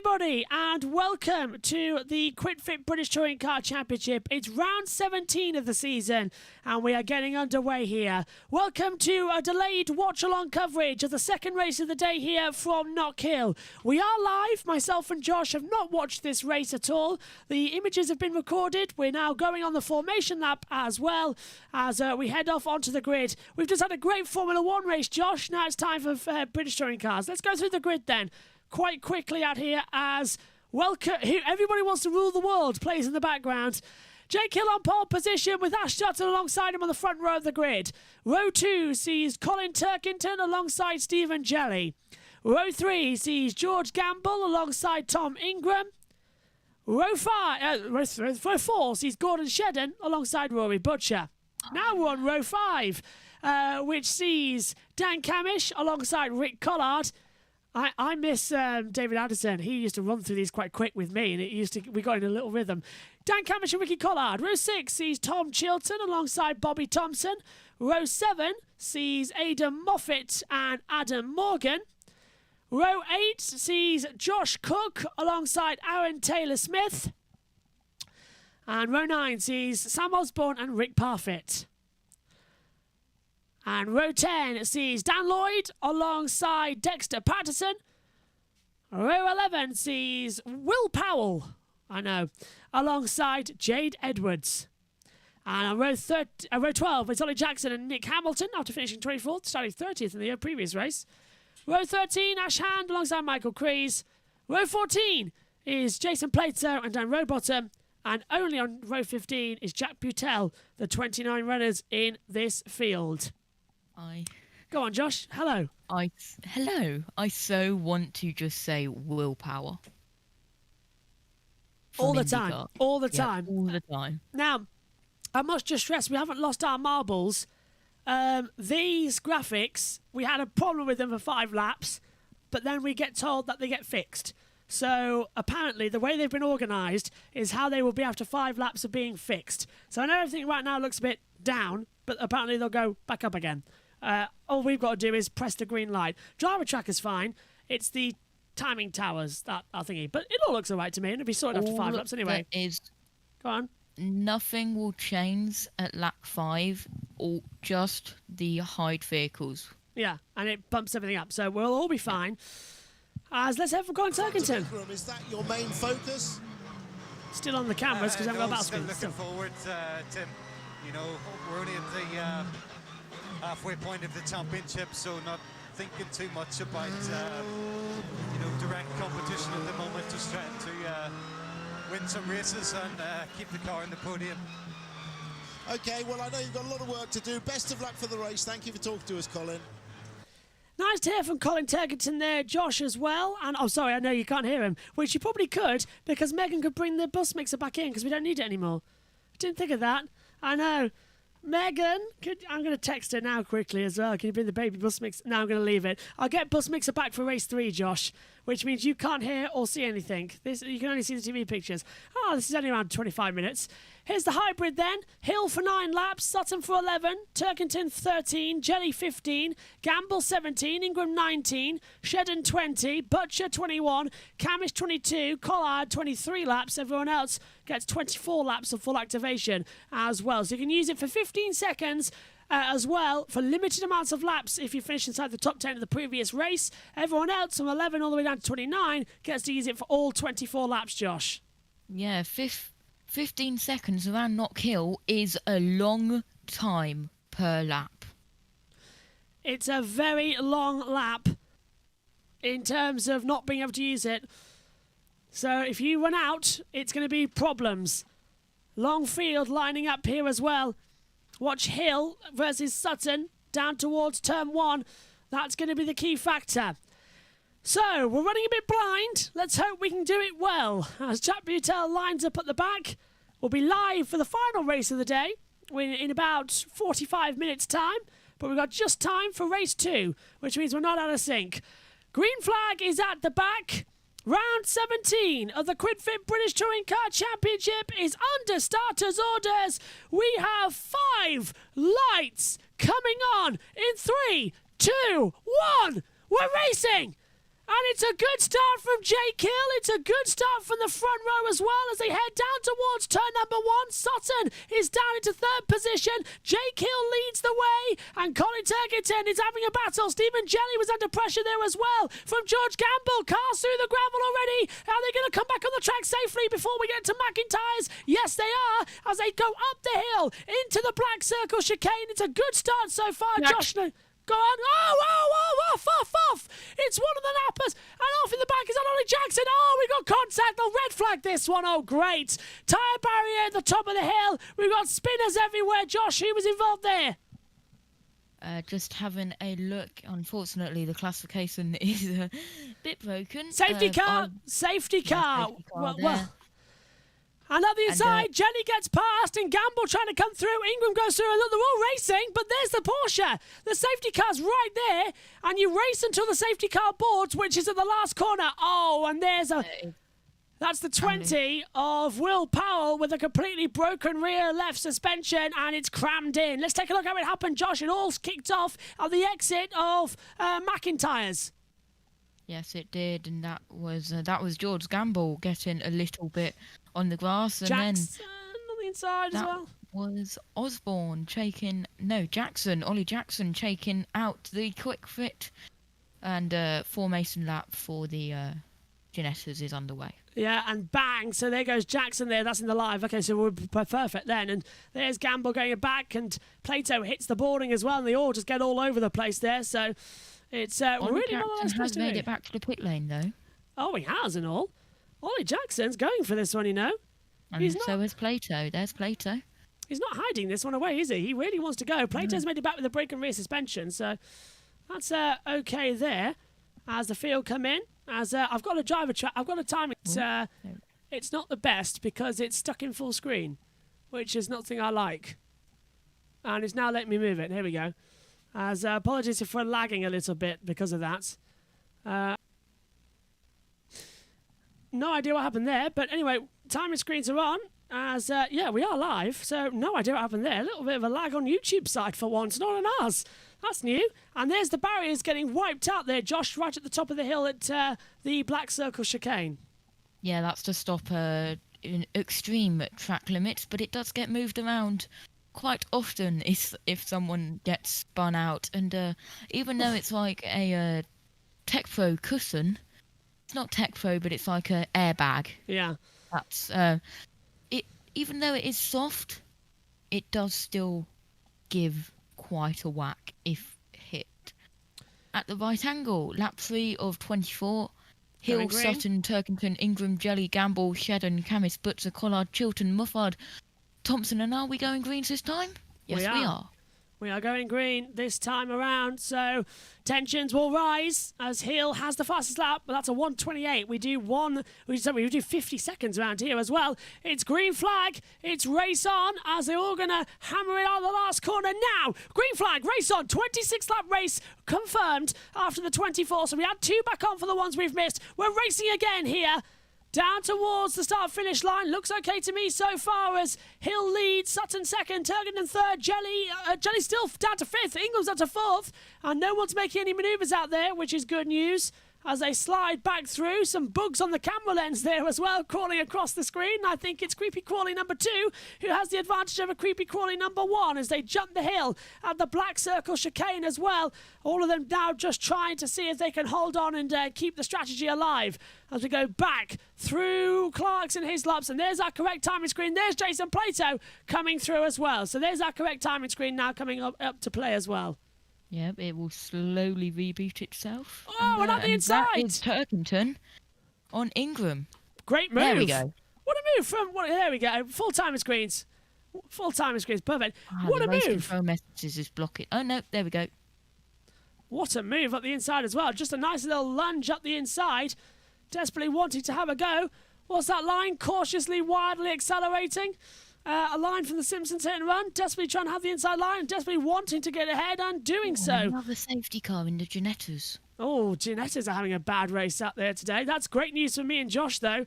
everybody, and welcome to the QuidFit British Touring Car Championship. It's round 17 of the season, and we are getting underway here. Welcome to a delayed watch-along coverage of the second race of the day here from Knockhill. We are live. Myself and Josh have not watched this race at all. The images have been recorded. We're now going on the formation lap as well as we head off onto the grid. We've just had a great Formula 1 race, Josh. Now it's time for British Touring Cars. Let's go through the grid then. Quite quickly out here as everybody wants to rule the world plays in the background. Jake Hill on pole position with Ash Dutton alongside him on the front row of the grid. Row 2 sees Colin Turkington alongside Stephen Jelly. Row 3 sees George Gamble alongside Tom Ingram. Row 4 sees Gordon Shedden alongside Rory Butcher. Now we're on row 5, which sees Dan Camish alongside Rick Collard. I miss David Addison. He used to run through these quite quick with me, and we got in a little rhythm. Dan Camish and Ricky Collard. Row 6 sees Tom Chilton alongside Bobby Thompson. Row 7 sees Aidan Moffat and Adam Morgan. Row 8 sees Josh Cook alongside Aaron Taylor-Smith. And row 9 sees Sam Osborne and Rick Parfitt. And row 10 sees Dan Lloyd alongside Dexter Patterson. Row 11 sees Will Powell, alongside Jade Edwards. And on row 12 is Ollie Jackson and Nick Hamilton after finishing 24th, starting 30th in the previous race. Row 13, Ash Hand alongside Michael Kreese. Row 14 is Jason Plater and Dan Rowbottom. And only on row 15 is Jack Butel, the 29 runners in this field. Go on, Josh. Hello. Hello. I so want to just say willpower. All the time. All the time. Now, I must just stress, we haven't lost our marbles. These graphics, we had a problem with them for 5 laps, but then we get told that they get fixed. So apparently the way they've been organised is how they will be after 5 laps of being fixed. So I know everything right now looks a bit down, but apparently they'll go back up again. All we've got to do is press the green light. Driver track is fine. It's the timing towers that are thingy. But it all looks all right to me, and it'll be sorted after 5 laps anyway. Go on. Nothing will change at lap 5, or just the hide vehicles. Yeah, and it bumps everything up. So we'll all be fine. Let's have for Colin Turkington. Is that your main focus? Still on the cameras because I've got battle screen. Looking forward, Tim. You know, we're only at the halfway point of the championship, so not thinking too much about direct competition at the moment. Just trying to win some races and keep the car in the podium. Okay, well, I know you've got a lot of work to do. Best of luck for the race. Thank you for talking to us, Colin. Nice to hear from Colin Turkington there, Josh as well. And I know you can't hear him, which you probably could because Megan could bring the bus mixer back in because we don't need it anymore. I didn't think of that. I know. Megan, I'm going to text her now quickly as well. Can you bring the baby bus mixer? No, I'm going to leave it. I'll get bus mixer back for race 3, Josh, which means you can't hear or see anything. You can only see the TV pictures. This is only around 25 minutes. Here's the hybrid then. Hill for 9 laps, Sutton for 11, Turkington 13, Jelly 15, Gamble 17, Ingram 19, Shedden 20, Butcher 21, Camish 22, Collard 23 laps. Everyone else gets 24 laps of full activation as well. So you can use it for 15 seconds as well for limited amounts of laps if you finish inside the top 10 of the previous race. Everyone else from 11 all the way down to 29 gets to use it for all 24 laps, Josh. Yeah, 15 seconds around Knockhill is a long time per lap. It's a very long lap in terms of not being able to use it. So if you run out, it's going to be problems. Long field lining up here as well. Watch Hill versus Sutton down towards turn 1. That's going to be the key factor. So, we're running a bit blind. Let's hope we can do it well. As Jack Butel lines up at the back, we'll be live for the final race of the day in about 45 minutes' time. But we've got just time for race 2, which means we're not out of sync. Green flag is at the back. Round 17 of the QuidFit British Touring Car Championship is under starters' orders. We have 5 lights coming on in 3, 2, 1. We're racing. And it's a good start from Jake Hill. It's a good start from the front row as well as they head down towards turn number 1. Sutton is down into 3rd position. Jake Hill leads the way. And Colin Turkington is having a battle. Stephen Jelly was under pressure there as well from George Gamble. Cars through the gravel already. Are they going to come back on the track safely before we get to McIntyre's? Yes, they are. As they go up the hill into the Black Circle chicane. It's a good start so far, Josh. Go on. Oh, off. It's one of the nappers. And off in the back is Ollie Jackson. Oh, we got contact. They'll red flag this one. Oh, great. Tyre barrier at the top of the hill. We've got spinners everywhere. Josh, who was involved there? Just having a look. Unfortunately, the classification is a bit broken. Safety car. Safety car. Well. And up the inside, Jenny gets past and Gamble trying to come through. Ingram goes through. They're all racing, but there's the Porsche. The safety car's right there. And you race until the safety car boards, which is at the last corner. Oh, and there's a... That's the 20 of Will Powell with a completely broken rear left suspension, and it's crammed in. Let's take a look how it happened, Josh. It all kicked off at the exit of McIntyre's. Yes, it did, and that was George Gamble getting a little bit on the grass, and Jackson on the inside as well. Was Osborne Ollie Jackson shaking out the quick fit, and formation lap for the Ginettas is underway. Yeah, and bang, so there goes Jackson there. That's in the live. Okay, so we're perfect then. And there's Gamble going back, and Plato hits the boarding as well, and they all just get all over the place there. So it's really not what I was supposed to do. Has made it back to the pit lane, though. Oh, he has and all. Ollie Jackson's going for this one, you know. And so is Plato. There's Plato. He's not hiding this one away, is he? He really wants to go. Plato's made it back with a broken rear suspension, so that's okay there. As the field come in, as I've got a driver track, I've got a time. It's not the best because it's stuck in full screen, which is not something I like. And it's now letting me move it. Here we go. As apologies for lagging a little bit because of that. No idea what happened there, but anyway, timing screens are on. As we are live, so no idea what happened there. A little bit of a lag on YouTube side for once, not on ours. That's new. And there's the barriers getting wiped out there, Josh, right at the top of the hill at the Black Circle chicane. Yeah, that's to stop in extreme track limits, but it does get moved around quite often if someone gets spun out. And even though it's like a Tech Pro cushion, it's not Tech Pro, but it's like an airbag. Yeah. That's even though it is soft, it does still give quite a whack if hit. At the right angle, lap 3 of 24. Hill, Sutton, Turkington, Ingram, Jelly, Gamble, Shedden, Camis, Butzer, Collard, Chilton, Muffard, Thompson. And are we going greens this time? Yes, we are. We are going green this time around, so tensions will rise as Hill has the fastest lap, but that's a 1:28. We do 50 seconds around here as well. It's green flag, it's race on as they're all going to hammer it out the last corner now. Green flag, race on, 26 lap race confirmed after the 24, so we had 2 back on for the ones we've missed. We're racing again here. Down towards the start-finish line. Looks okay to me so far as Hill leads, Sutton second, Turkington third, Jelly still down to 5th, Ingram's down to 4th, and no one's making any manoeuvres out there, which is good news. As they slide back through, some bugs on the camera lens there as well, crawling across the screen. I think it's Creepy Crawly number 2 who has the advantage over Creepy Crawly number 1 as they jump the hill at the Black Circle chicane as well. All of them now just trying to see if they can hold on and keep the strategy alive as we go back through Clark's and his laps. And there's our correct timing screen. There's Jason Plato coming through as well. So there's our correct timing screen now coming up to play as well. Yeah, it will slowly reboot itself. Oh, and on the inside! That is Turkington on Ingram. Great move. There we go. What a move from... there we go. Full timer screens. Full timer screens. Perfect. What a move. Control messages is blocking. Oh, no. There we go. What a move up the inside as well. Just a nice little lunge up the inside. Desperately wanting to have a go. What's that line? Cautiously, wildly accelerating. A line from the Simpsons hit and run, desperately trying to have the inside line, desperately wanting to get ahead and doing so. Another safety car in the Ginettas. Oh, Gianettas are having a bad race out there today. That's great news for me and Josh, though,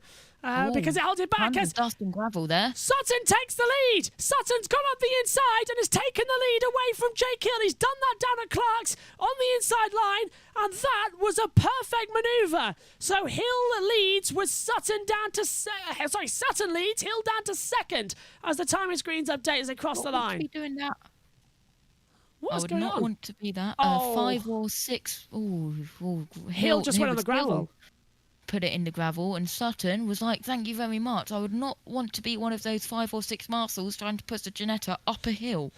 because it held it back. As dust and gravel there. Sutton takes the lead. Sutton's gone up the inside and has taken the lead away from Jake Hill. He's done that down at Clark's on the inside line, and that was a perfect manoeuvre. So Hill leads with Sutton down to... Sutton leads, Hill down to second as the timing screens update as they cross the line. What would be doing that? What's I would going not on? want to be that. Oh. 5 or 6. Hill just went on the gravel. Put it in the gravel, and Sutton was like, thank you very much. I would not want to be one of those 5 or 6 marshals trying to push a Ginetta up a hill.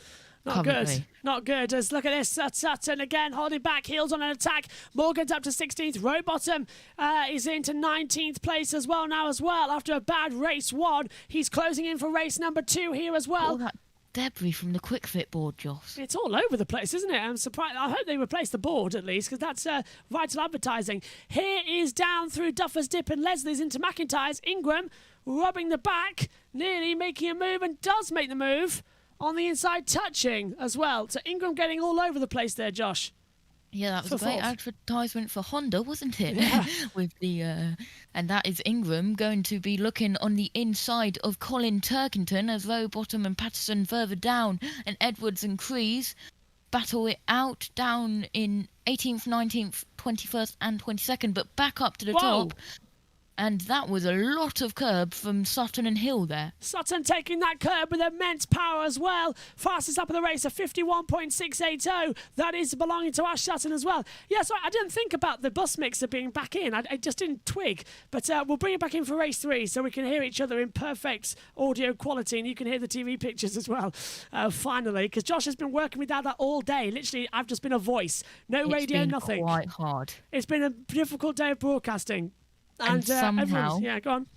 Not currently. good. Not good. As look at this. Sutton again holding back. Heels on an attack. Morgan's up to 16th. Rowbottom is into 19th place as well now after a bad race 1. He's closing in for race number 2 here as well. All that debris from the quick fit board, Joss. It's all over the place, isn't it? I'm surprised. I hope they replace the board at least, because that's vital advertising. Here is down through Duffer's Dip and Leslie's into McIntyre's. Ingram rubbing the back, nearly making a move, and does make the move on the inside, touching as well. So Ingram getting all over the place there, Josh. Yeah, that was a great advertisement for Honda, wasn't it? Yeah. With the and that is Ingram going to be looking on the inside of Colin Turkington as Rowbottom and Patterson further down, and Edwards and Crees battle it out down in 18th, 19th, 21st and 22nd, but back up to the top. And that was a lot of curb from Sutton and Hill there. Sutton taking that curb with immense power as well. Fastest up of the race, a 51.680. That is belonging to Ash Sutton as well. Yeah, so I didn't think about the bus mixer being back in. I just didn't twig. But we'll bring it back in for race 3 so we can hear each other in perfect audio quality, and you can hear the TV pictures as well, finally. Because Josh has been working without that all day. Literally, I've just been a voice. No radio, nothing. It's been quite hard. It's been a difficult day of broadcasting. And somehow, yeah, go on.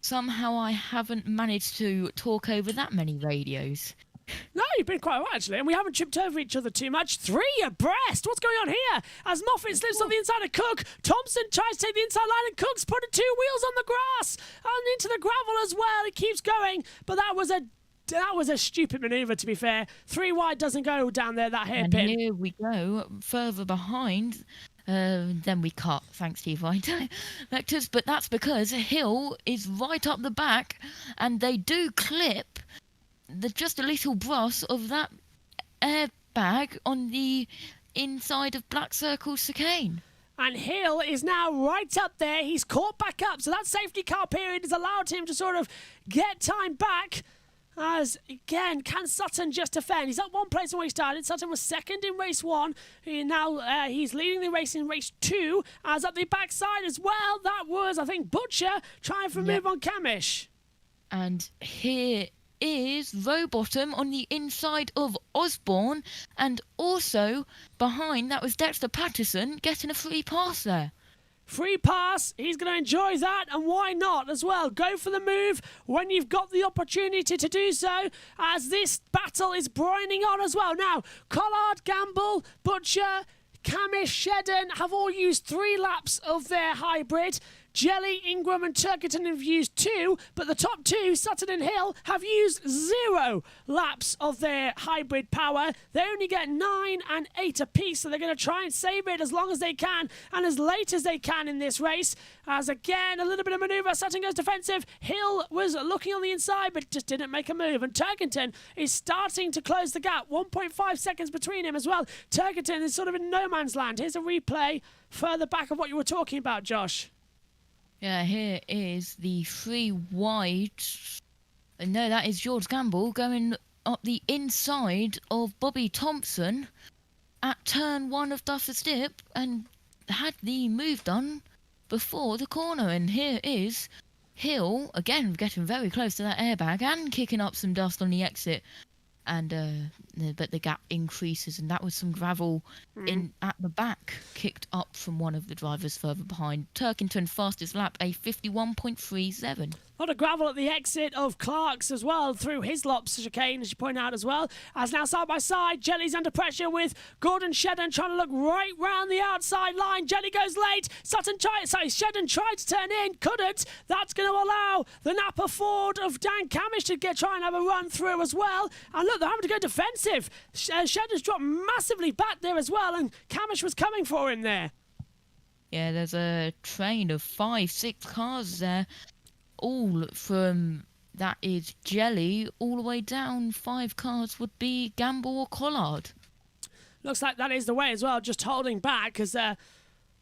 Somehow I haven't managed to talk over that many radios. No, you've been quite all right, actually, and we haven't tripped over each other too much. 3 abreast. What's going on here? As Moffat slips on the inside of Cook, Thompson tries to take the inside line, and Cook's putting 2 wheels on the grass and into the gravel as well. He keeps going, but that was a stupid manoeuvre, to be fair. 3 wide doesn't go down there, that hairpin. And here we go, further behind. Then we cut, thanks to you, Vectors, but that's because Hill is right up the back, and they do clip just a little brush of that airbag on the inside of Black Circle chicane. And Hill is now right up there. He's caught back up, so that safety car period has allowed him to sort of get time back. As, again, can Sutton just defend? He's up 1 place when he started. Sutton was second in race 1. He's leading the race in race 2. As up the backside as well, that was, I think, Butcher trying for a move on Camish. And here is Rowbottom on the inside of Osborne. And also, behind, that was Dexter Patterson getting a free pass there. Free pass, he's going to enjoy that, and why not as well? Go for the move when you've got the opportunity to do so, as this battle is brining on as well. Now, Collard, Gamble, Butcher, Camish, Shedden have all used 3 laps of their hybrid. Jelly, Ingram and Turkington have used 2, but the top 2, Sutton and Hill, have used 0 laps of their hybrid power. They only get 9 and 8 apiece, so they're going to try and save it as long as they can and as late as they can in this race. As again, a little bit of manoeuvre, Sutton goes defensive. Hill was looking on the inside, but just didn't make a move. And Turkington is starting to close the gap. 1.5 seconds between him as well. Turkington is sort of in no man's land. Here's a replay further back of what you were talking about, Josh. Yeah, here is the 3 wide. No, that is George Gamble going up the inside of Bobby Thompson at turn 1 of Duffer's Dip and had the move done before the corner. And here is Hill, again, getting very close to that airbag and kicking up some dust on the exit. And but the gap increases, and that was some gravel in at the back, kicked up from one of the drivers further behind. Turkington fastest lap, a 51.37. A lot of gravel at the exit of Clark's as well, through Hislop's chicane, as you point out as well. As now side by side, Jelly's under pressure with Gordon Shedden trying to look right round the outside line. Jelly goes late. Shedden tried to turn in, couldn't. That's going to allow the Napa Ford of Dan Camish to try and have a run through as well. And look, they're having to go defensive. Shedden's dropped massively back there as well, and Camish was coming for him there. Yeah, there's a train of 5, 6 cars there, all from, that is Jelly, all the way down 5 cars would be Gamble or Collard. Looks like that is the way as well, just holding back because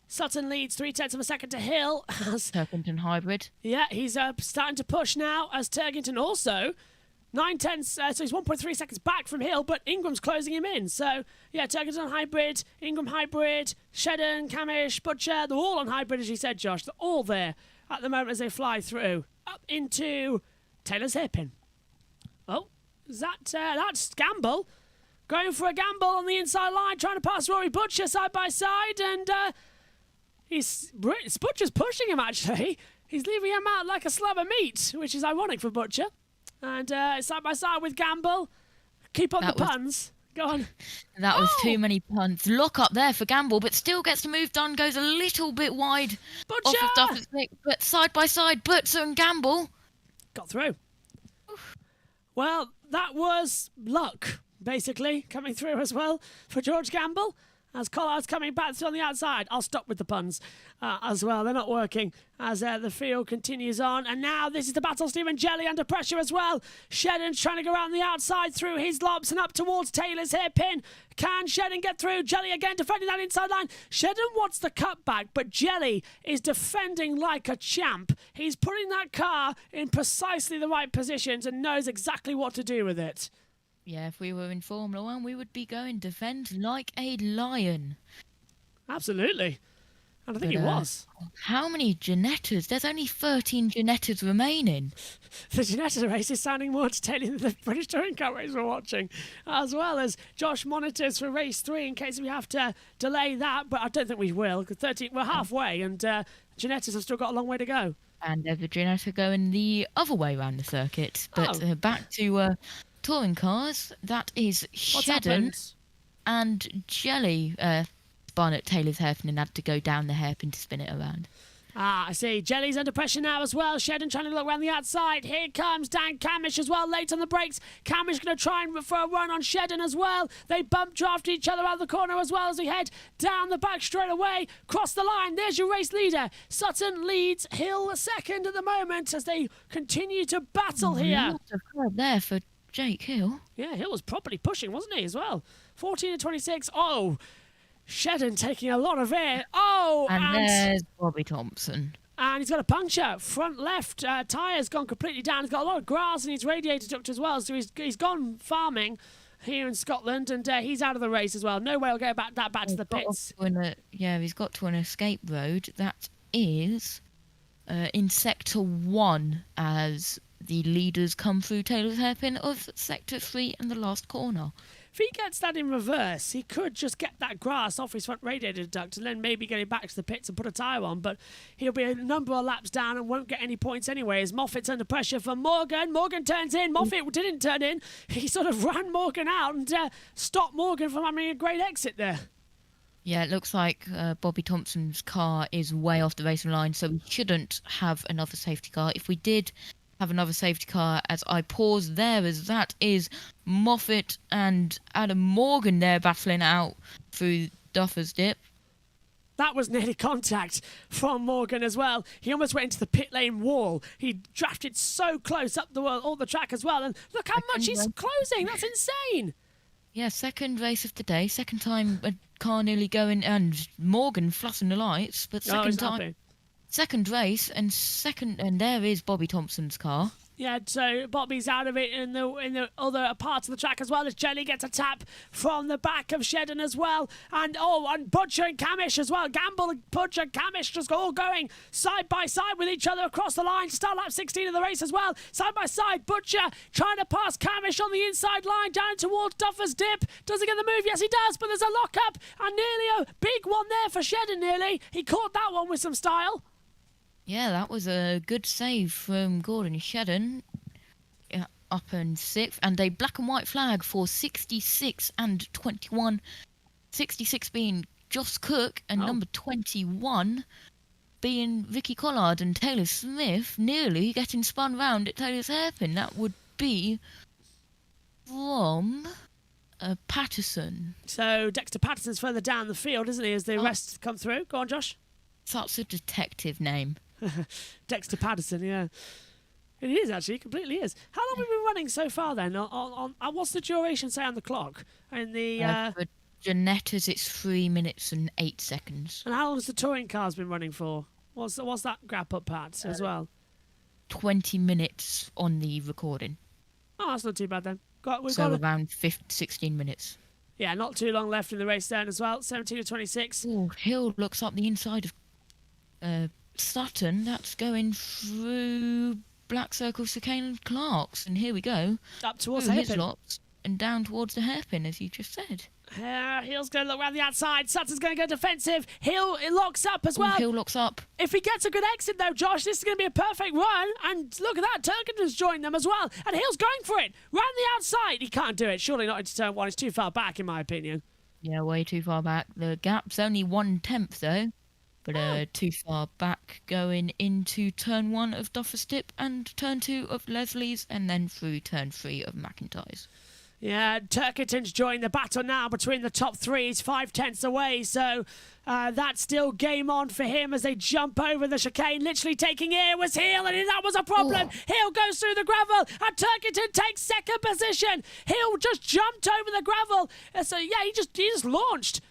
Sutton leads 0.3 of a second to Hill. Turkington Hybrid. Yeah, he's starting to push now as Turkington also. 9 so he's 1.3 seconds back from Hill, but Ingram's closing him in. So, yeah, Turkington Hybrid, Ingram Hybrid, Shedden, Camish, Butcher, they're all on Hybrid, as you said, Josh. They're all there at the moment as they fly through. Up into Taylor's Hairpin. Oh, is that's Gamble. Going for a gamble on the inside line, trying to pass Rory Butcher side by side, and Butcher's pushing him, actually. He's leaving him out like a slab of meat, which is ironic for Butcher. And side by side with Gamble. Keep on the puns. Go on. That was too many puns. Lock up there for Gamble, but still gets the move done. Goes a little bit wide Butcher! off of Duffy's stick, but side by side, Butcher and Gamble. Got through. Well, that was luck, basically, coming through as well for George Gamble. As Collard's coming back through on the outside. I'll stop with the puns as well. They're not working as the field continues on. And now this is the battle. Stephen Jelly under pressure as well. Shedden's trying to go around the outside through his lobs and up towards Taylor's hairpin. Can Shedden get through? Jelly again defending that inside line. Shedden wants the cutback, but Jelly is defending like a champ. He's putting that car in precisely the right positions and knows exactly what to do with it. Yeah, if we were in Formula 1, we would be going defend like a lion. Absolutely. And I think he was. How many Ginettas? There's only 13 Ginettas remaining. The Ginetta race is sounding more entertaining than the British Touring Car race we're watching, as well as Josh monitors for race 3 in case we have to delay that, but I don't think we will, because 13, we're halfway, and Ginettas have still got a long way to go. And there's a Ginetta going the other way around the circuit. But back to touring cars, that is Shedden and Jelly spun at Taylor's hairpin and had to go down the hairpin to spin it around. I see. Jelly's under pressure now as well. Shedden trying to look around the outside. Here comes Dan Camish as well, late on the brakes. Camish going to try and for a run on Shedden as well. They bump draft each other out of the corner as well as we head down the back straight away. Cross the line. There's your race leader. Sutton leads Hill second at the moment as they continue to battle here. Lots of crowd there for Jake Hill. Yeah, Hill was properly pushing, wasn't he, as well? 14 to 26. Oh, Shedden taking a lot of air. Oh, and there's Bobby Thompson. And he's got a puncture. Front left tyre's gone completely down. He's got a lot of grass in his radiator duct as well. So he's gone farming here in Scotland, and he's out of the race as well. No way he'll go back to the pits. He's got to an escape road. That is in Sector 1 as the leaders come through Taylor's hairpin of Sector 3 and the last corner. If he gets that in reverse, he could just get that grass off his front radiator duct and then maybe get it back to the pits and put a tyre on. But he'll be a number of laps down and won't get any points anyway as Moffat's under pressure from Morgan. Morgan turns in. Moffat didn't turn in. He sort of ran Morgan out and stopped Morgan from having a great exit there. Yeah, it looks like Bobby Thompson's car is way off the racing line, so we shouldn't have another safety car. If we did have another safety car, as I pause there, as that is Moffat and Adam Morgan there battling out through Duffer's Dip. That was nearly contact from Morgan as well. He almost went into the pit lane wall. He drafted so close up all the track as well. And look how much he's closing. That's insane. Yeah, second race of the day. Second time a car nearly going, and Morgan flashing the lights. But second time. Happy. Second race and there is Bobby Thompson's car. Yeah, so Bobby's out of it in the other parts of the track as well as Jelly gets a tap from the back of Shedden as well. And Butcher and Camish as well. Gamble and Butcher and Camish just all going side by side with each other across the line. Start lap 16 of the race as well. Side by side, Butcher trying to pass Camish on the inside line down towards Duffer's Dip. Does he get the move? Yes, he does, but there's a lock-up and nearly a big one there for Shedden nearly. He caught that one with some style. Yeah, that was a good save from Gordon Shedden up in 6th. And a black and white flag for 66 and 21. 66 being Joss Cook and number 21 being Ricky Collard and Taylor Smith nearly getting spun round at Taylor's hairpin. That would be from Patterson. So Dexter Patterson's further down the field, isn't he, as the rest come through? Go on, Josh. Such a detective name. Dexter Patterson, yeah. It is actually, completely is. How long have we been running so far then? What's the duration say on the clock? And For Janetta's, it's 3 minutes and 8 seconds. and how long has the touring cars been running for? What's that grab up, Pat, as well? 20 minutes on the recording. Oh, that's not too bad then. Around 16 minutes. Yeah, not too long left in the race then as well. 17 to 26. Oh, Hill looks up the inside of Sutton. That's going through Black Circle, Chicane and Clarks. And here we go. Up towards Through the his hairpin. lots and down towards the hairpin, as you just said. Hill's going to look around the outside. Sutton's going to go defensive. Hill it locks up as Oh, well. Hill locks up. If he gets a good exit though, Josh, this is going to be a perfect run. And look at that, Turkington's joined them as well. And Hill's going for it. Round the outside. He can't do it. Surely not into turn one. It's too far back, in my opinion. Yeah, way too far back. The gap's only 1/10 though. But too far back going into turn 1 of Duffer's Dip and turn 2 of Leslie's and then through turn 3 of McIntyre's. Yeah, Turkington's joined the battle now between the top three. He's 5/10 away, so that's still game on for him as they jump over the chicane. Literally taking it was Hill, and that was a problem. Hill goes through the gravel, and Turkington takes second position. Hill just jumped over the gravel, so yeah, he just launched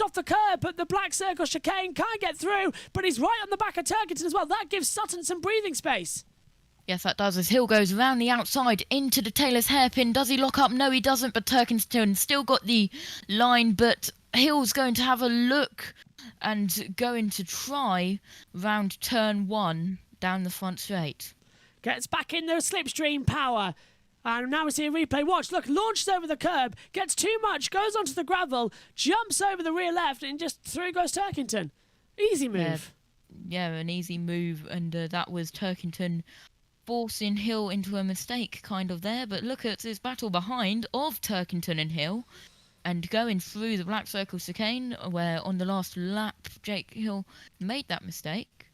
off the curb, but the Black Circle chicane can't get through, but he's right on the back of Turkington as well. That gives Sutton some breathing space. Yes, that does, as Hill goes around the outside into the Taylor's hairpin. Does he lock up? No, he doesn't, but Turkington still got the line, but Hill's going to have a look and going to try round turn 1 down the front straight. Gets back in the slipstream power. And now we see a replay. Watch, look, launched over the curb, gets too much, goes onto the gravel, jumps over the rear left, and just through goes Turkington. Easy move. Yeah, an easy move, and that was Turkington forcing Hill into a mistake kind of there. But look at this battle behind of Turkington and Hill, and going through the Black Circle chicane, where on the last lap Jake Hill made that mistake.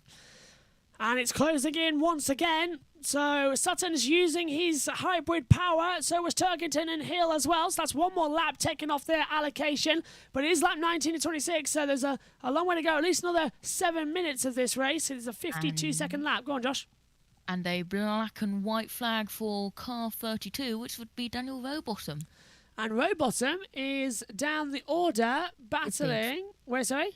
And it's closing in once again. So Sutton's using his hybrid power. So was Turkington and Hill as well. So that's one more lap taken off their allocation. But it is lap 19 to 26. So there's a long way to go. At least another 7 minutes of this race. It's a 52-second lap. Go on, Josh. And a black and white flag for car 32, which would be Daniel Rowbottom. And Rowbottom is down the order, battling... 15th. Where, sorry?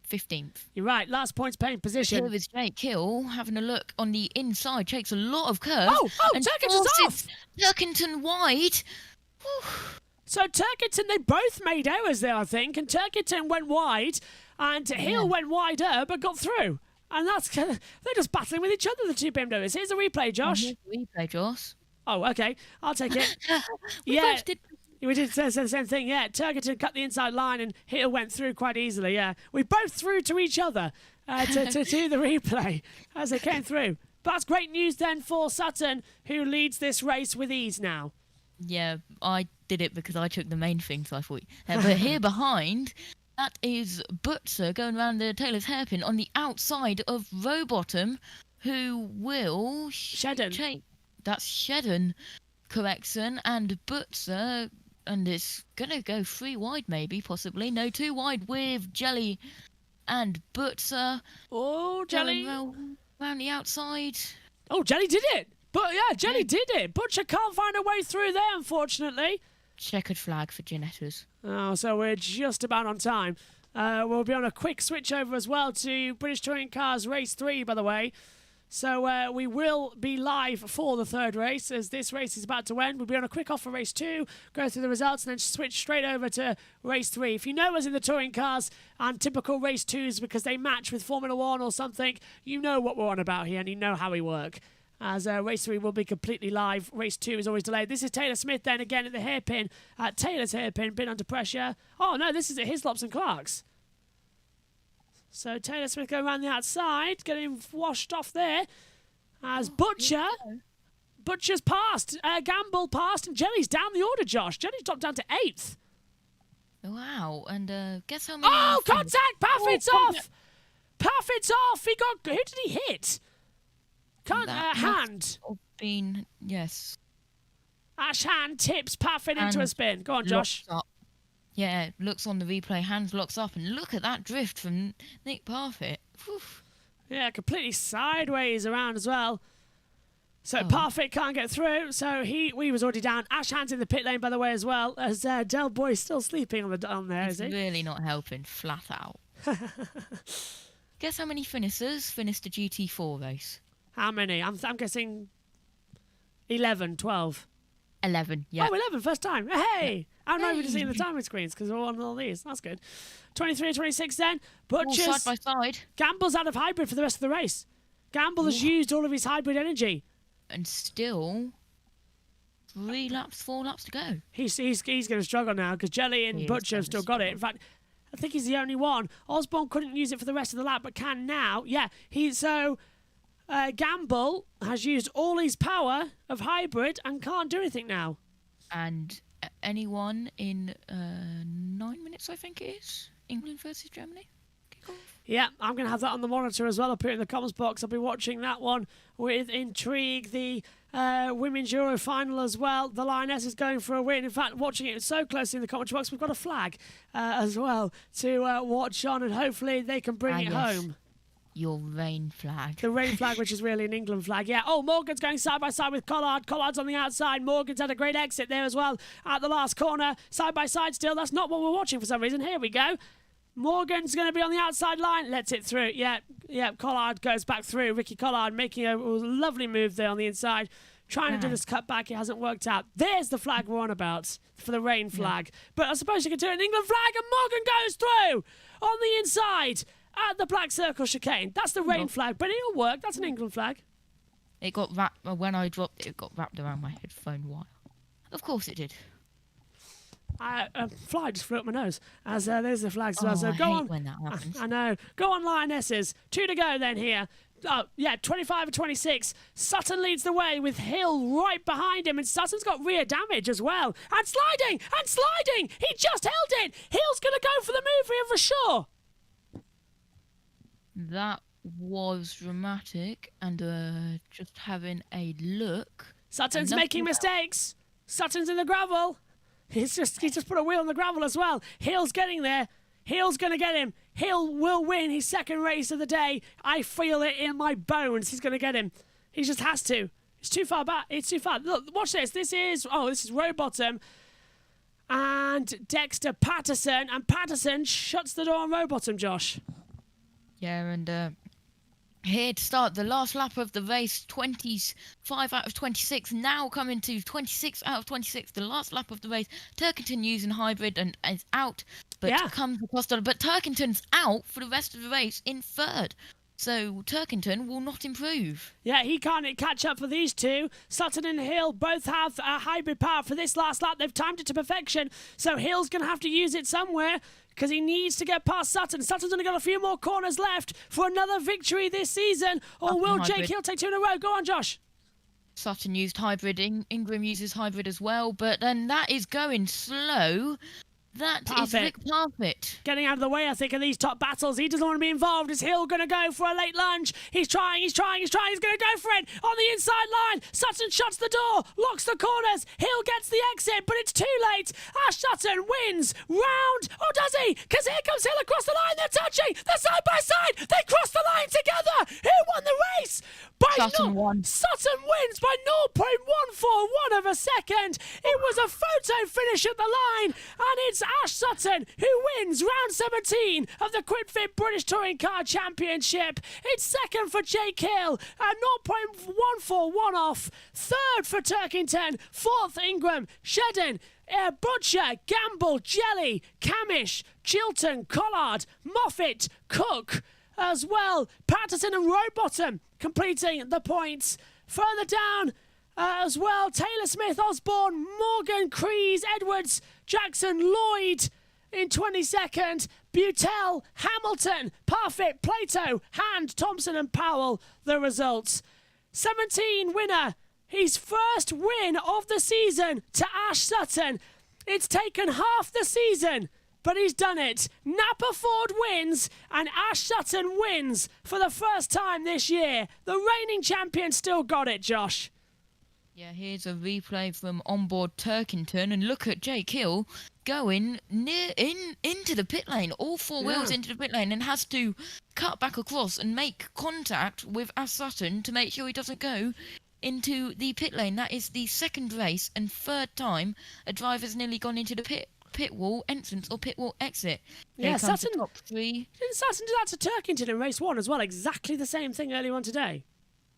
15th. You're right, last points paying position. Here is Jake Hill having a look on the inside. Takes a lot of curve. Oh, Turkington's off! Turkington wide. Whew. So Turkington, they both made errors there, I think, and Turkington went wide, and Hill went wider, but got through. And that's they're just battling with each other, the two BMWs. Here's a replay, Josh. Replay, Josh. Oh, okay. I'll take it. We did say the same thing, yeah. Turkington cut the inside line and Hill went through quite easily, yeah. We both threw to each other to do the replay as they came through. But that's great news then for Sutton, who leads this race with ease now. Yeah, I did it because I took the main thing, so I thought. But here behind, that is Butzer going around the Taylor's hairpin on the outside of Rowbottom, who will... Shedden. That's Shedden, correction, and Butzer... And it's going to go 3 wide, maybe, possibly. No, 2 wide with Jelly and Butzer. Oh, Jelly. Round the outside. Oh, Jelly did it. But yeah, Jelly did it. Butcher can't find a way through there, unfortunately. Checkered flag for Gianettas. Oh, so we're just about on time. We'll be on a quick switch over as well to British Touring Cars Race 3, by the way. So we will be live for the third race as this race is about to end. We'll be on a quick off for race 2, go through the results and then switch straight over to race 3. If you know us in the touring cars and typical race 2s because they match with Formula 1 or something, you know what we're on about here and you know how we work. As race 3 will be completely live. Race 2 is always delayed. This is Taylor Smith then again at the hairpin. Taylor's hairpin, been under pressure. Oh no, this is at Hislops and Clark's. So Taylor Smith going around the outside, getting washed off there. As Butcher's passed, Gamble passed, and Jelly's down the order, Josh. Jelly's dropped down to 8th. Wow, and guess how many... Oh, contact! Parfitt's off! Parfitt's off! Who did he hit? Hand. Yes. Ash Hand tips Parfitt into a spin. Go on, Josh. Yeah, looks on the replay, Hands locks up, and look at that drift from Nick Parfitt. Whew. Yeah, completely sideways around as well. So Oh. Parfit can't get through. So we was already down. Ash Hand's in the pit lane, by the way, as well. As Del Boy's still sleeping on there, is It's he? really not helping, flat out. Guess how many finishers finished the GT4 race? How many? I'm guessing 11, 12. 11, yeah. Oh, 11, first time. Hey! I'm not even seeing the timing screens because we're on all these. That's good. 23 and 26 then. All Butchers. side by side. Gamble's out of hybrid for the rest of the race. Gamble has used all of his hybrid energy. And still 4 laps to go. He's going to struggle now because Jelly and He is Butcher have gonna still got it. In fact, I think he's the only one. Osborne couldn't use it for the rest of the lap, but can now. Yeah, Gamble has used all his power of hybrid and can't do anything now. And anyone in 9 minutes, I think it is. England versus Germany. Kick off. Yeah, I'm going to have that on the monitor as well. I'll put it in the comments box. I'll be watching that one with intrigue. The Women's Euro final as well. The Lioness is going for a win. In fact, watching it so closely in the commentary box, we've got a flag as well to watch on, and hopefully they can bring it yes. home. Your rain flag. The rain flag, which is really an England flag. Yeah. Oh, Morgan's going side by side with Collard. Collard's on the outside. Morgan's had a great exit there as well at the last corner. Side by side still. That's not what we're watching for some reason. Here we go. Morgan's going to be on the outside line. Lets it through. Yeah. Collard goes back through. Ricky Collard making a lovely move there on the inside. Trying to do this cut back. It hasn't worked out. There's the flag we're on about for the rain flag. Yeah. But I suppose you could do an England flag, and Morgan goes through on the inside at the black circle chicane. That's the rain flag, but it'll work. That's an England flag. It got wrapped, when I dropped it, it got wrapped around my headphone wire. Of course it did. A fly just flew up my nose. As there's the flags as well. So I go hate on. when that happens. I know. Go on, Lionesses. 2 to go then here. Oh, yeah, 25 and 26. Sutton leads the way with Hill right behind him, and Sutton's got rear damage as well. And sliding! And sliding! He just held it! Hill's going to go for the move here for sure. That was dramatic, and just having a look. Sutton's making mistakes. Sutton's in the gravel. He's just put a wheel on the gravel as well. Hill's getting there. Hill's going to get him. Hill will win his second race of the day. I feel it in my bones. He's going to get him. He just has to. It's too far back. It's too far. Look, watch this. This is Rowbottom and Dexter Patterson. And Patterson shuts the door on Rowbottom, Josh. Yeah, and here to start the last lap of the race, 25 out of 26, now coming to 26 out of 26, the last lap of the race. Turkington using hybrid and is out, but comes across the, but Turkington's out for the rest of the race in third. So Turkington will not improve. Yeah, he can't catch up for these two. Sutton and Hill both have a hybrid power for this last lap. They've timed it to perfection, so Hill's going to have to use it somewhere, because he needs to get past Sutton. Sutton's only got a few more corners left for another victory this season. Or will Jake Hill take 2 in a row? Go on, Josh. Sutton used hybrid. Ingram uses hybrid as well. But then that is going slow. That is Rick Parfit. Getting out of the way, I think, of these top battles. He doesn't want to be involved. Is Hill going to go for a late lunge? He's trying. He's going to go for it on the inside line. Sutton shuts the door, locks the corners. Hill gets the exit, but it's too late. Ash Sutton wins round. Oh, does he? Because here comes Hill across the line. They're touching. They're side by side. They cross the line together. Who won the race? Sutton won. Sutton wins by 0.141 of a second. It was a photo finish at the line, and it's Ash Sutton who wins round 17 of the QuidFit British Touring Car Championship. It's second for Jake Hill at 0.141 off. Third for Turkington. Fourth Ingram, Shedden, Butcher, Gamble, Jelly, Camish, Chilton, Collard, Moffat, Cook as well. Patterson and Rowbottom completing the points. Further down as well, Taylor Smith, Osborne, Morgan, Crees, Edwards, Jackson, Lloyd in 22nd, Butel, Hamilton, Parfit, Plato, Hand, Thompson and Powell, the results. 17 winner, his first win of the season to Ash Sutton. It's taken half the season, but he's done it. Napa Ford wins and Ash Sutton wins for the first time this year. The reigning champion still got it, Josh. Yeah, here's a replay from onboard Turkington, and look at Jake Hill going into the pit lane, all four wheels into the pit lane, and has to cut back across and make contact with Ash Sutton to make sure he doesn't go into the pit lane. That is the second race and third time a driver's nearly gone into the pit wall entrance or pit wall exit. Yeah, Sutton. Top three. Didn't Sutton do that to Turkington in race 1 as well? Exactly the same thing earlier on today.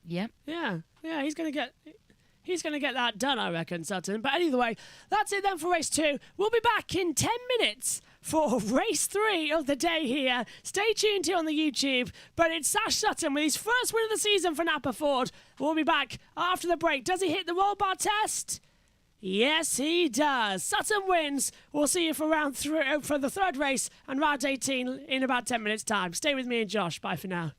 Yep. Yeah, he's going to get that done, I reckon, Sutton. But anyway, that's it then for race 2. We'll be back in 10 minutes for race 3 of the day here. Stay tuned here on the YouTube. But it's Ash Sutton with his first win of the season for Napa Ford. We'll be back after the break. Does he hit the roll bar test? Yes, he does. Sutton wins. We'll see you for round 3 for the third race and round 18 in about 10 minutes' time. Stay with me and Josh. Bye for now.